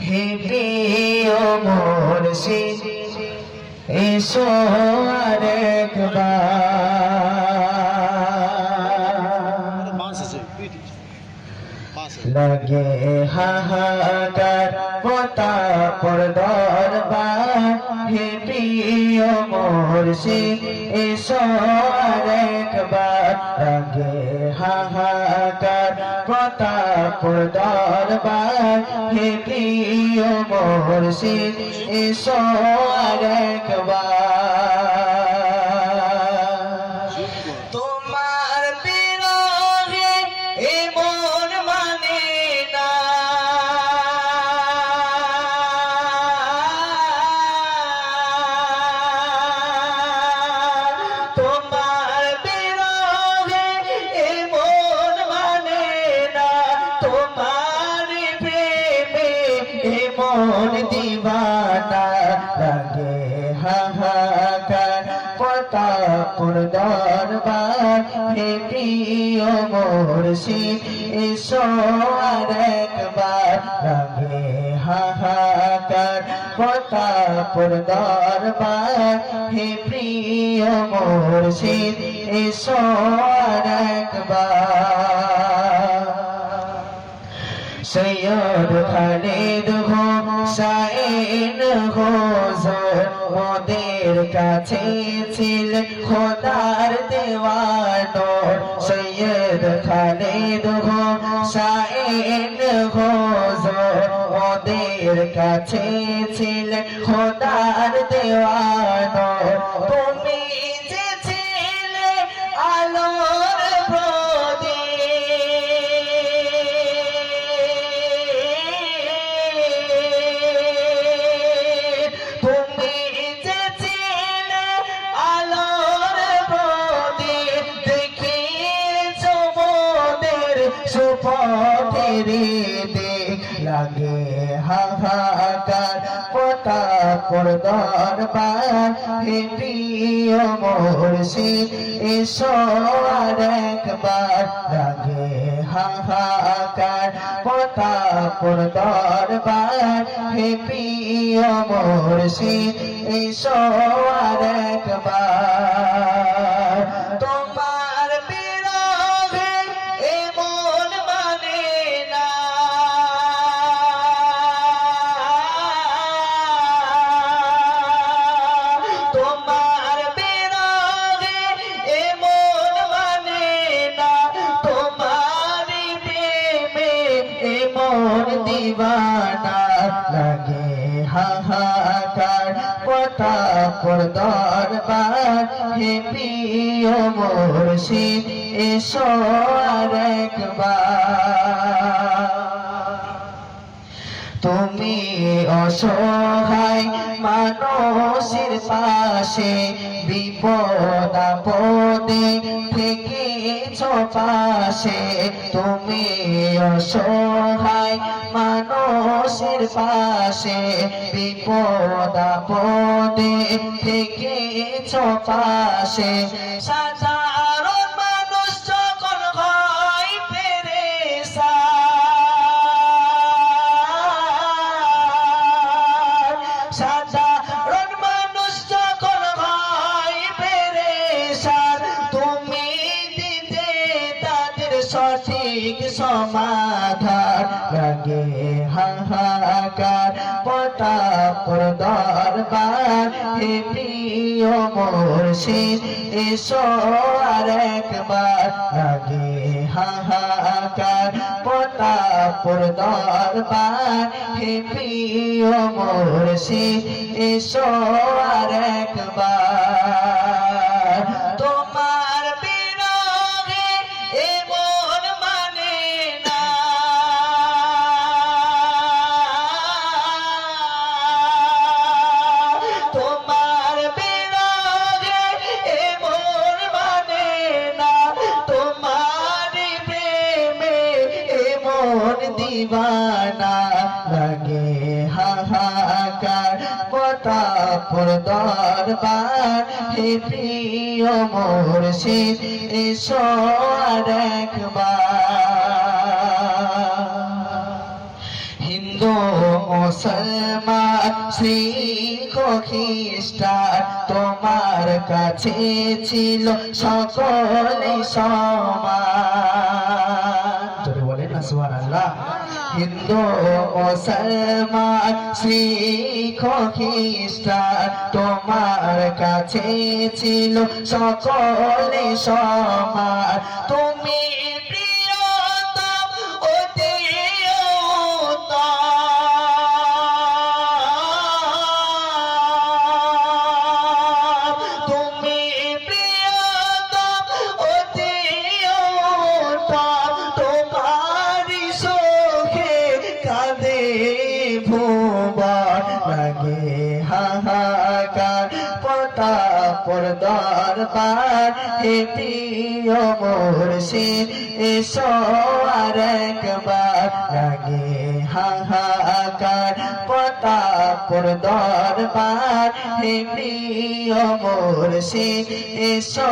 হে প্রিয় মুর্শিদ এসো আরেকবার লাগে হাহাকার প্রতাপর দরবার হে প্রিয় মুর্শিদ এসো আরেকবার লাগে হাহাকার প্রতাপর দরবার হে প্রিয় মুর্শিদ এসো আরেকবার তোমার বিরহে এমন মানে না তোমার বিরহে এমন মানে না তোমার প্রেমে এমন দিবানা লাগে হাহাকার প্রতাপর দরবার হে প্রিয় মুর্শিদ এসো আরেকবার লাগে হাহাকার প্রতাপর দরবার হে প্রিয় মুর্শিদ এসো আরেকবার সৈয়দ খালিদ হোসাইন হুজুর ওদের কাছে ছিলেন খোদার দেওয়ানো সৈয়দ খালিদ হোসাইন হুজুর ওদের কাছে ছিলেন খোদার দেওয়ানো তুমি যে ছিলে আলোর সুপথেরে দেখ লাগে হাহাকার প্রতাপর দরবার হে প্রিয় মুর্শিদ এসো আরেকবার লাগে হাহাকার প্রতাপর দরবার হে প্রিয় মুর্শিদ এসো আরেকবার তোমার বিরহে এমন মানে না তোমার বিরহে এমন মানে না তোমার প্রেমে এমন দিবানা লাগে হাহাকার প্রতাপর দরবার হে প্রিয় মুর্শিদ এসো আরেকবার তুমি অসহায় মানুষের পাশে বিপদ আপদে থেকেছো পাশে তুমি অসহায় মানুষের পাশে বিপদ আপদে থেকেছো পাশে সাধারণ মানুষ যখন হয় পেরেশান সাধারণ মানুষ যখন হয় পেরেশান তুমি দিতে তাদের সঠিক সমাধান লাগে হাহাকার প্রতাপর দরবার হে প্রিয় মুর্শিদ এসো আরেকবার লাগে হাহাকার প্রতাপর দরবার হে প্রিয় মুর্শিদ এসো আরেকবার তোমার বিরহে এমন মানে না তোমার বিরহে এমন মানে না তোমার প্রেমে এমন দিবানা লাগে হাহাকার প্রতাপর দরবার হে প্রিয় মুর্শিদ এসো আরেকবার হিন্দু মুসলমান শিখ খ্রিস্টান তোমার কাছে ছিল সকলে সমান। জোরে বলেন না সুবহানাল্লাহ। হিন্দু মুসলমান শিখ খ্রিস্টান তোমার কাছে ছিল সকলে সমান। তুমি প্রিয়তম অতি উত্তম, তুমি প্রিয়তম অতি উত্তম, তোমারি চোখে কাঁদে ভুবন, লাগে হাহাকার প্রতাপর দরবার। হে প্রিয় মুর্শিদ এসো আর একবার, লাগে হাহাকার প্রতাপর দরবার। হে প্রিয় মুর্শিদ এসো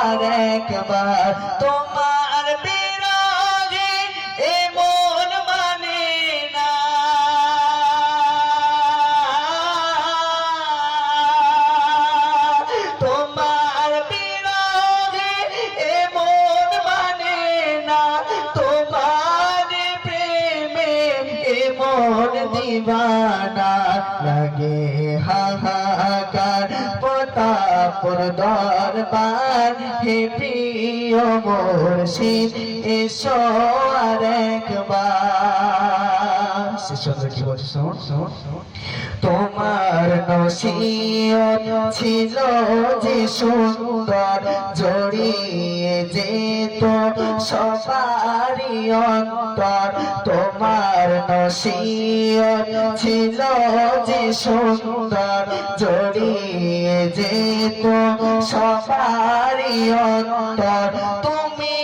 আর একবার, তোমার বিরহে এ মন মানে না, তোমার বিরহে এ মন মানে না, তোমার প্রেমে এ মন দিবানা। লাগে হাহাকার প্রতাপর দরবার। হে প্রিয় মুর্শিদ এসো আর একবার। শিষ্যরা কি বলছে শোন শোন। তোমার নসিহত ছিল যে সুন্দর, জড়িয়ে যেত সবারই অন্তর। তোমার নসিহত ছিল যে সুন্দর, জড়িয়ে যেত সবারই অন্তর। তুমি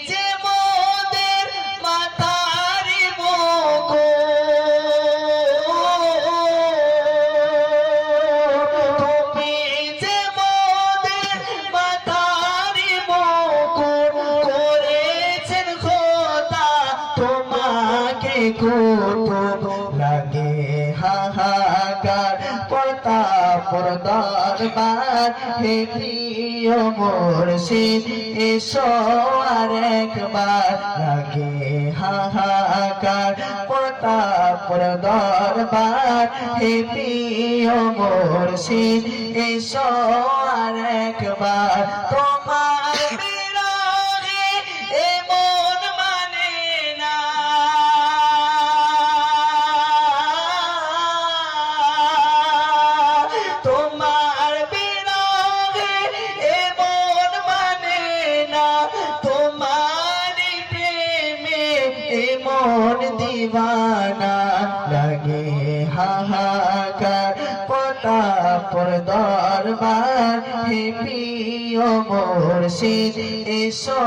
যে মোদের মাতারি মুকুট, তুমি যে মোদের মাতারি মুকুট, করেছেন খোদা তোমাকে কুতুব। লাগে হাহাকার প্রতাপর দরবার। হে প্রিয় মুর্শিদ এসো আর একবার, লাগে হাহাকার প্রতাপর দরবার। হে প্রিয় মুর্শিদ এসো আর একবার, তোমার বিরহে এ মন মানে না, তোমার বিরহে এ মন মানে না, তোমার প্রেমে এ মন দিবানা। লাগে হাহাকার প্রতাপর দরবার। হে প্রিয় মুর্শিদ এসো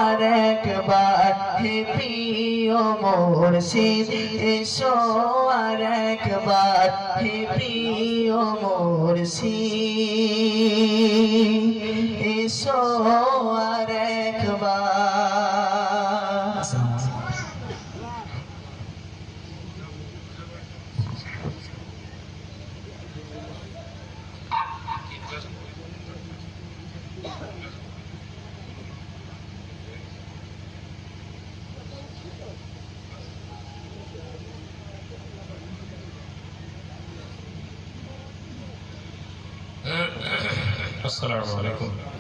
আর একবার, হে প্রিয় মুর্শিদ এসো আর একবার, হে প্রিয় মুর্শিদ এসো আর একবার। السلام عليكم